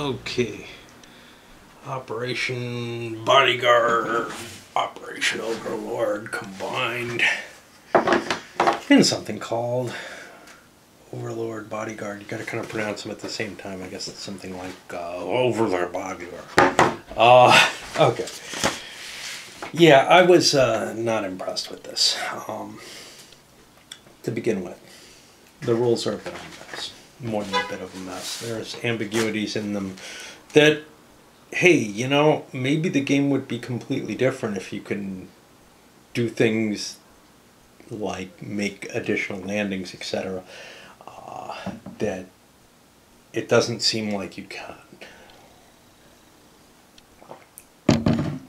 Okay. Operation Bodyguard, Operation Overlord combined in something called Overlord Bodyguard. You gotta kind of pronounce them at the same time. I guess it's something like Overlord Bodyguard. Okay. Yeah, I was not impressed with this. To begin with, the rules are a bit of a mess. More than a bit of a mess. There's ambiguities in them that, hey, you know, maybe the game would be completely different if you can do things like make additional landings, etc. That it doesn't seem like you can.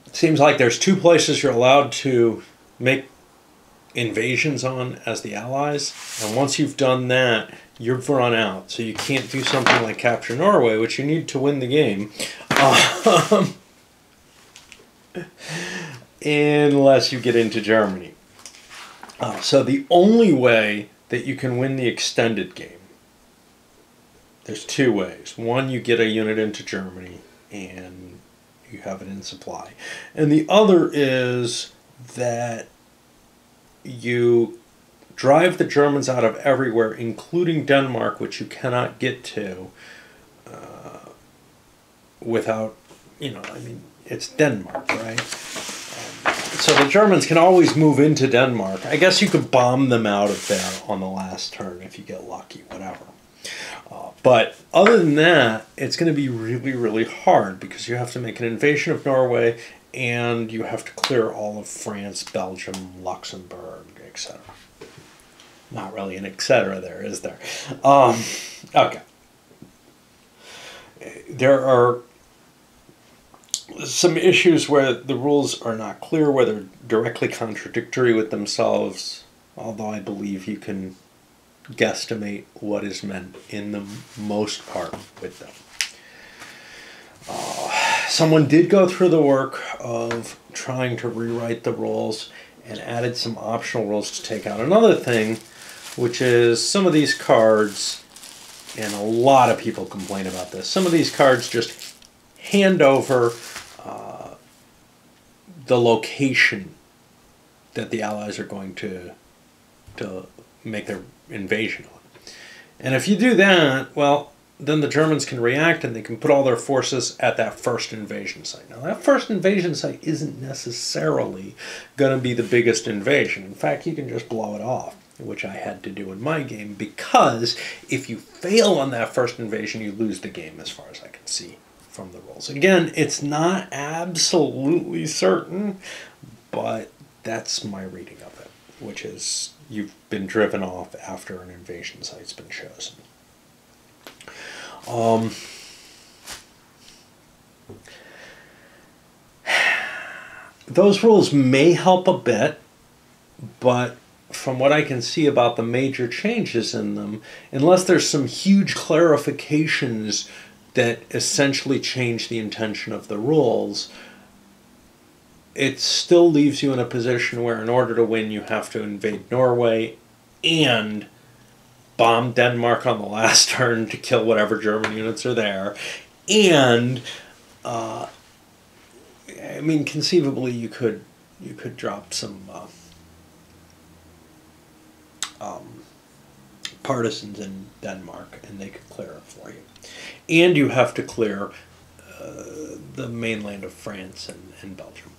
It seems like there's two places you're allowed to make invasions on as the Allies, and once you've done that, you've run out. So you can't do something like capture Norway, which you need to win the game, unless you get into Germany. So the only way that you can win the extended game, there's two ways. One, you get a unit into Germany and you have it in supply. And the other is that you drive the Germans out of everywhere, including Denmark, which you cannot get to without, you know, I mean, it's Denmark, right? So the Germans can always move into Denmark. I guess you could bomb them out of there on the last turn if you get lucky, whatever. But other than that, it's going to be really, really hard because you have to make an invasion of Norway and you have to clear all of France, Belgium, Luxembourg, etc. Not really an etc. there, is there? Okay. There are some issues where the rules are not clear, where they're directly contradictory with themselves, although I believe you can guesstimate what is meant in the most part with them. Someone did go through the work of trying to rewrite the rules and added some optional rules to take out another thing, which is some of these cards, and a lot of people complain about this, some of these cards just hand over the location that the Allies are going to make their invasion on. And if you do that, well, then the Germans can react and they can put all their forces at that first invasion site. Now, that first invasion site isn't necessarily going to be the biggest invasion. In fact, you can just blow it off, which I had to do in my game, because if you fail on that first invasion, you lose the game as far as I can see from the rules. Again, it's not absolutely certain, but that's my reading of it, which is you've been driven off after an invasion site's been chosen. Those rules may help a bit, but from what I can see about the major changes in them, unless there's some huge clarifications that essentially change the intention of the rules, it still leaves you in a position where in order to win you have to invade Norway and bomb Denmark on the last turn to kill whatever German units are there. And I mean, conceivably you could drop some partisans in Denmark and they could clear it for you. And you have to clear the mainland of France and Belgium.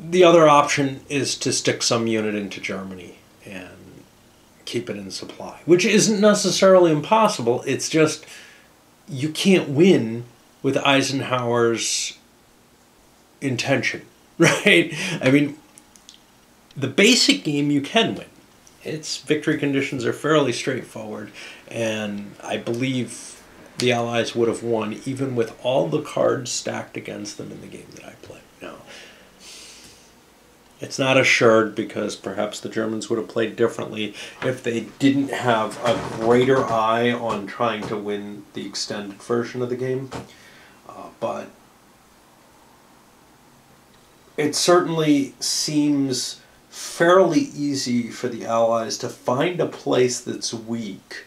The other option is to stick some unit into Germany and keep it in supply, which isn't necessarily impossible. It's just you can't win with Eisenhower's intention, right? I mean, the basic game you can win. Its victory conditions are fairly straightforward, and I believe the Allies would have won even with all the cards stacked against them in the game that I played. Now, it's not assured because perhaps the Germans would have played differently if they didn't have a greater eye on trying to win the extended version of the game. But it certainly seems fairly easy for the Allies to find a place that's weak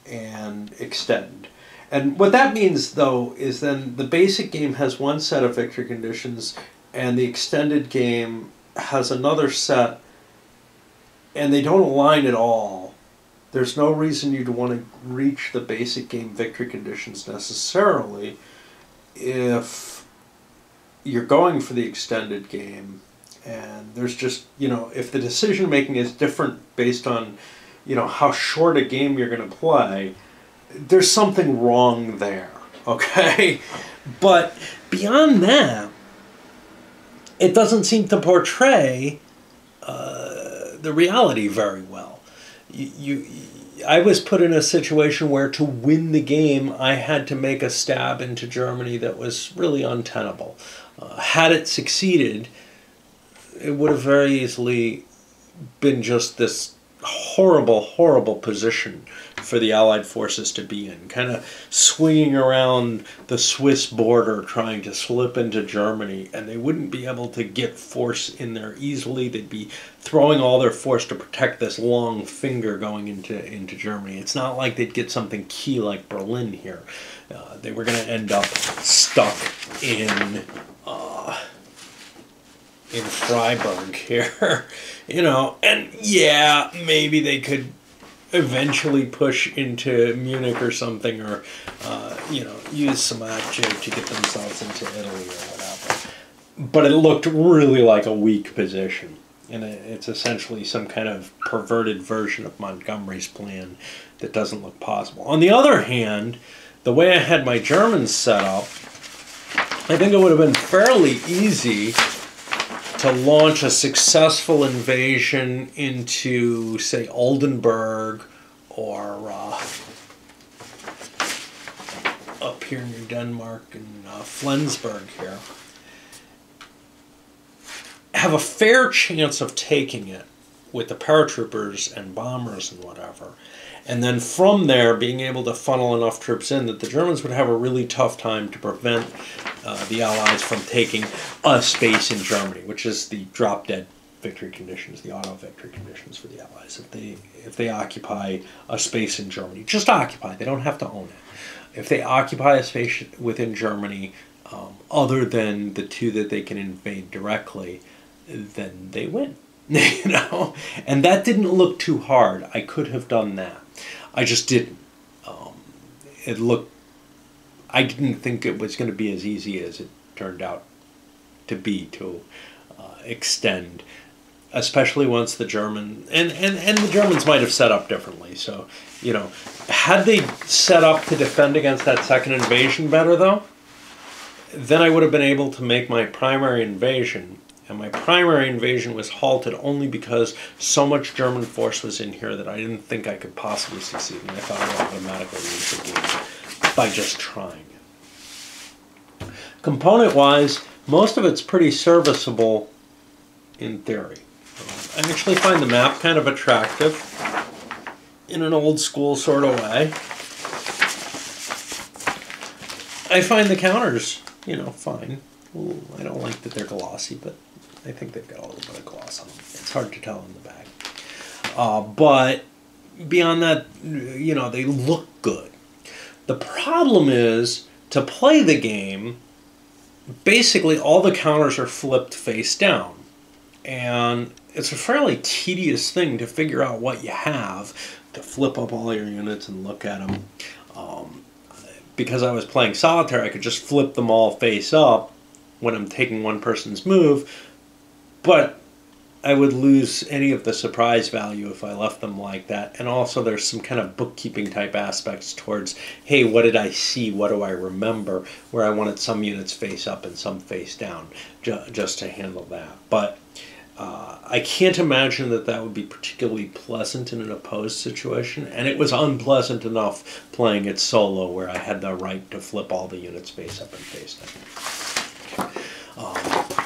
and extend. And what that means, though, is then the basic game has one set of victory conditions, and the extended game has another set, and they don't align at all. There's no reason you'd want to reach the basic game victory conditions necessarily if you're going for the extended game. And there's just, if the decision making is different based on, how short a game you're going to play, there's something wrong there, okay? But beyond that, it doesn't seem to portray the reality very well. I was put in a situation where to win the game, I had to make a stab into Germany that was really untenable. Had it succeeded, it would have very easily been just this horrible, horrible position for the Allied forces to be in, kind of swinging around the Swiss border trying to slip into Germany, and they wouldn't be able to get force in there easily. They'd be throwing all their force to protect this long finger going into Germany. It's not like they'd get something key like Berlin here. They were going to end up stuck in Freiburg here, and yeah, maybe they could eventually push into Munich or something, or, use some action to get themselves into Italy or whatever. But it looked really like a weak position, and it's essentially some kind of perverted version of Montgomery's plan that doesn't look possible. On the other hand, the way I had my Germans set up, I think it would have been fairly easy to launch a successful invasion into, say, Oldenburg or up here near Denmark and Flensburg here. Have a fair chance of taking it with the paratroopers and bombers and whatever. And then from there, being able to funnel enough troops in that the Germans would have a really tough time to prevent the Allies from taking a space in Germany, which is the drop-dead victory conditions, the auto-victory conditions for the Allies. If they occupy a space in Germany, just occupy, they don't have to own it. If they occupy a space within Germany, other than the two that they can invade directly, then they win. And that didn't look too hard. I could have done that. I just didn't. I didn't think it was going to be as easy as it turned out to be to extend, especially once the German, and the Germans might have set up differently. So, had they set up to defend against that second invasion better, though, then I would have been able to make my primary invasion. And my primary invasion was halted only because so much German force was in here that I didn't think I could possibly succeed. And I thought I would automatically lose the game by just trying. Component-wise, most of it's pretty serviceable in theory. I actually find the map kind of attractive in an old school sort of way. I find the counters, fine. Ooh, I don't like that they're glossy, but I think they've got a little bit of gloss on them. It's hard to tell in the bag. But beyond that, they look good. The problem is, to play the game, basically all the counters are flipped face down. And it's a fairly tedious thing to figure out what you have, to flip up all your units and look at them. Because I was playing solitaire, I could just flip them all face up when I'm taking one person's move, but I would lose any of the surprise value if I left them like that. And also there's some kind of bookkeeping type aspects towards, hey, what did I see, what do I remember, where I wanted some units face up and some face down, just to handle that. But I can't imagine that would be particularly pleasant in an opposed situation, and it was unpleasant enough playing it solo where I had the right to flip all the units face up and face down.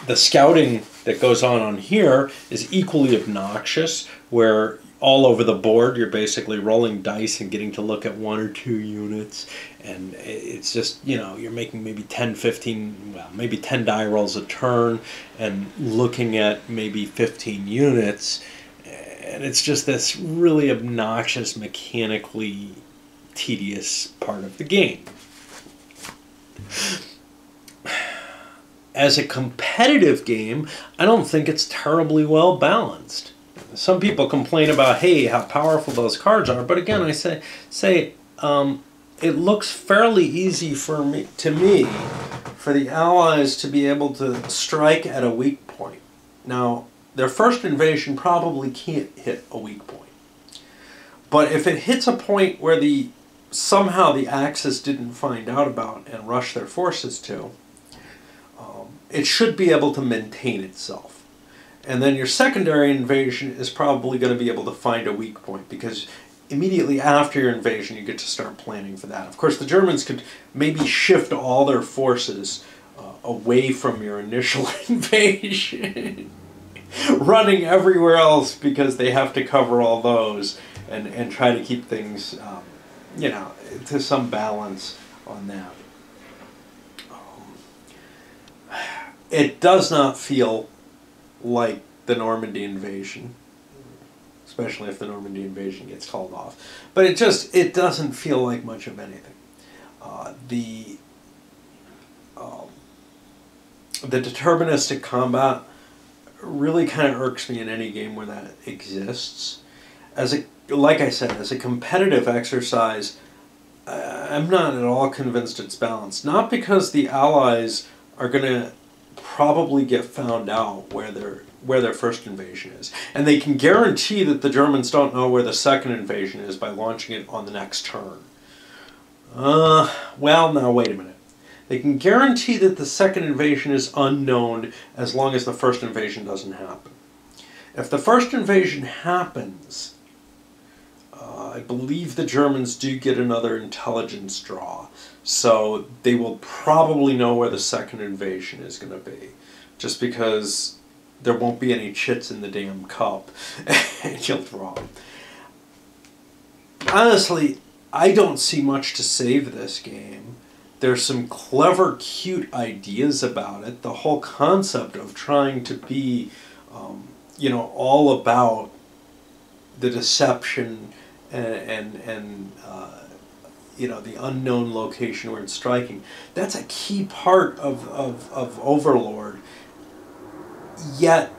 The scouting that goes on here is equally obnoxious, where all over the board you're basically rolling dice and getting to look at one or two units, and it's just, you're making maybe 10, 15, well, maybe 10 die rolls a turn and looking at maybe 15 units, and it's just this really obnoxious, mechanically tedious part of the game. as a competitive game, I don't think it's terribly well balanced. Some people complain about, hey, how powerful those cards are, but again, I say it looks fairly easy for me for the allies to be able to strike at a weak point. Now, their first invasion probably can't hit a weak point, but if it hits a point where somehow the Axis didn't find out about and rush their forces to, it should be able to maintain itself. And then your secondary invasion is probably going to be able to find a weak point, because immediately after your invasion you get to start planning for that. Of course, the Germans could maybe shift all their forces away from your initial invasion, running everywhere else because they have to cover all those, and try to keep things, to some balance on that. It does not feel like the Normandy invasion, especially if the Normandy invasion gets called off. But it doesn't feel like much of anything. The deterministic combat really kind of irks me in any game where that exists. Like I said, as a competitive exercise, I'm not at all convinced it's balanced. Not because the Allies are going to probably get found out where their first invasion is, and they can guarantee that the Germans don't know where the second invasion is by launching it on the next turn. Well, now wait a minute. They can guarantee that the second invasion is unknown as long as the first invasion doesn't happen. If the first invasion happens, I believe the Germans do get another intelligence draw, so they will probably know where the second invasion is going to be, just because there won't be any chits in the damn cup, and you'll draw them. Honestly, I don't see much to save this game. There's some clever, cute ideas about it. The whole concept of trying to be, all about the deception and the unknown location where it's striking. That's a key part of Overlord. Yet,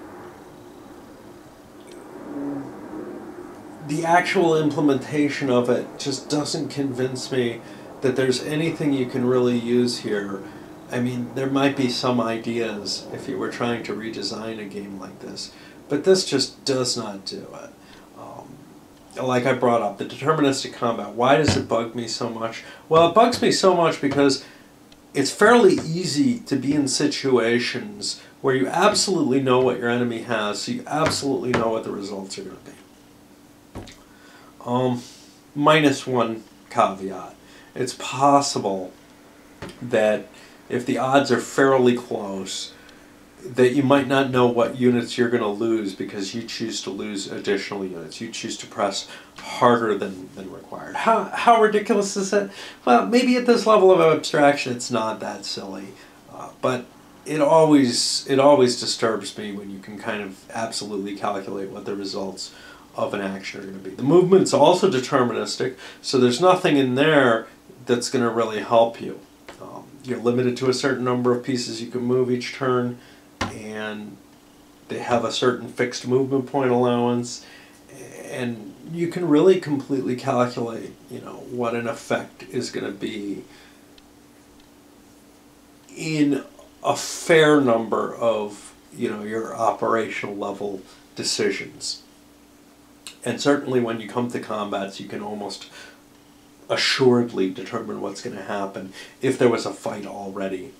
the actual implementation of it just doesn't convince me that there's anything you can really use here. I mean, there might be some ideas if you were trying to redesign a game like this, but this just does not do it. Like I brought up, the deterministic combat. Why does it bug me so much? Well, it bugs me so much because it's fairly easy to be in situations where you absolutely know what your enemy has, so you absolutely know what the results are going to be. Minus one caveat. It's possible that if the odds are fairly close, that you might not know what units you're going to lose because you choose to lose additional units. You choose to press harder than required. How ridiculous is it? Well, maybe at this level of abstraction it's not that silly, but it always disturbs me when you can kind of absolutely calculate what the results of an action are going to be. The movement's also deterministic, so there's nothing in there that's going to really help you. You're limited to a certain number of pieces you can move each turn, and they have a certain fixed movement point allowance, and you can really completely calculate, what an effect is going to be in a fair number of, your operational level decisions. And certainly when you come to combats, you can almost assuredly determine what's going to happen if there was a fight already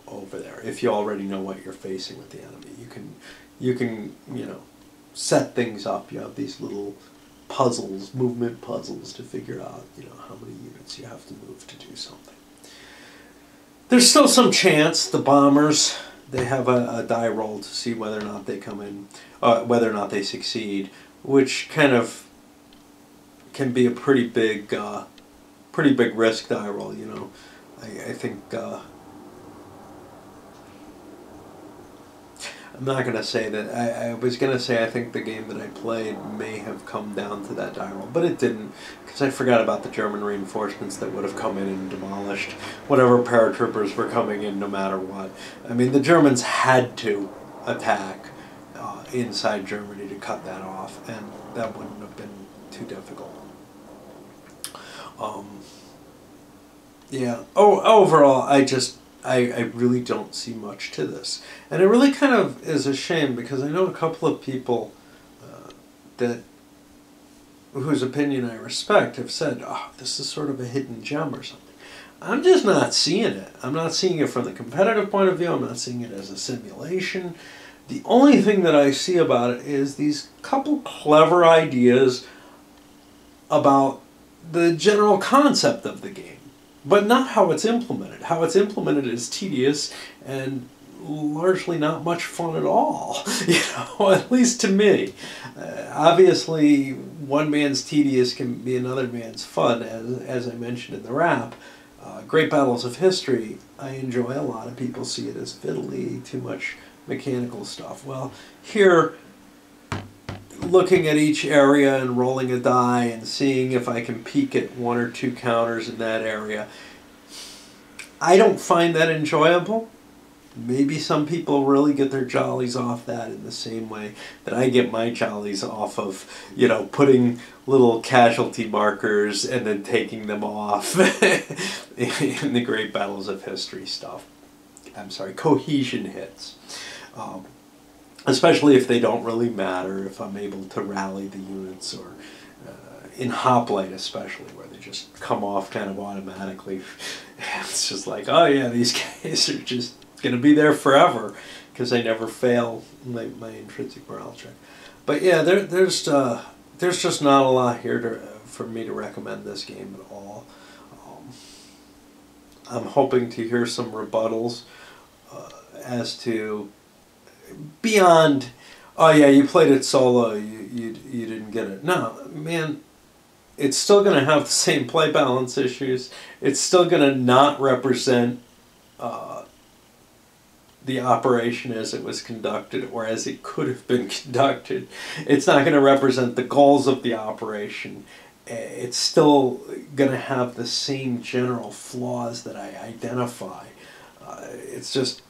over there. If you already know what you're facing with the enemy, you can set things up. You have these little puzzles, movement puzzles, to figure out how many units you have to move to do something. There's still some chance. The bombers, they have a die roll to see whether or not they come in, whether or not they succeed, which kind of can be a pretty big risk die roll. I think I'm not going to say that. I was going to say I think the game that I played may have come down to that die roll, but it didn't, because I forgot about the German reinforcements that would have come in and demolished whatever paratroopers were coming in no matter what. I mean, the Germans had to attack inside Germany to cut that off, and that wouldn't have been too difficult. Yeah. Oh, overall, I really don't see much to this. And it really kind of is a shame, because I know a couple of people that whose opinion I respect have said, oh, this is sort of a hidden gem or something. I'm just not seeing it. I'm not seeing it from the competitive point of view. I'm not seeing it as a simulation. The only thing that I see about it is these couple clever ideas about the general concept of the game, but not how it's implemented. How it's implemented is tedious and largely not much fun at all, you know, at least to me. Obviously, one man's tedious can be another man's fun, as I mentioned in the wrap. Great Battles of History, I enjoy a lot. Of people see it as fiddly, too much mechanical stuff. Well, here, looking at each area and rolling a die and seeing if I can peek at one or two counters in that area, I don't find that enjoyable. Maybe some people really get their jollies off that in the same way that I get my jollies off of, you know, putting little casualty markers and then taking them off in the Great Battles of History stuff. I'm sorry, cohesion hits. Especially if they don't really matter, if I'm able to rally the units, or in hoplite especially, where they just come off kind of automatically. It's just like, oh yeah, these guys are just going to be there forever, because they never fail my intrinsic morale check. But yeah, there's just not a lot here for me to recommend this game at all. I'm hoping to hear some rebuttals as to, beyond, oh yeah, you played it solo, you didn't get it. No, man, it's still going to have the same play balance issues. It's still going to not represent the operation as it was conducted, or as it could have been conducted. It's not going to represent the goals of the operation. It's still going to have the same general flaws that I identify. It's just,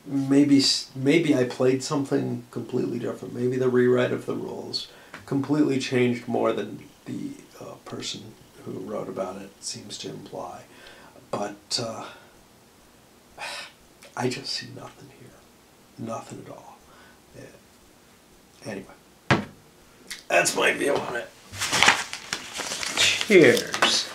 maybe I played something completely different. Maybe the rewrite of the rules completely changed more than the person who wrote about it seems to imply. But I just see nothing here. Nothing at all. Yeah. Anyway, that's my view on it. Cheers.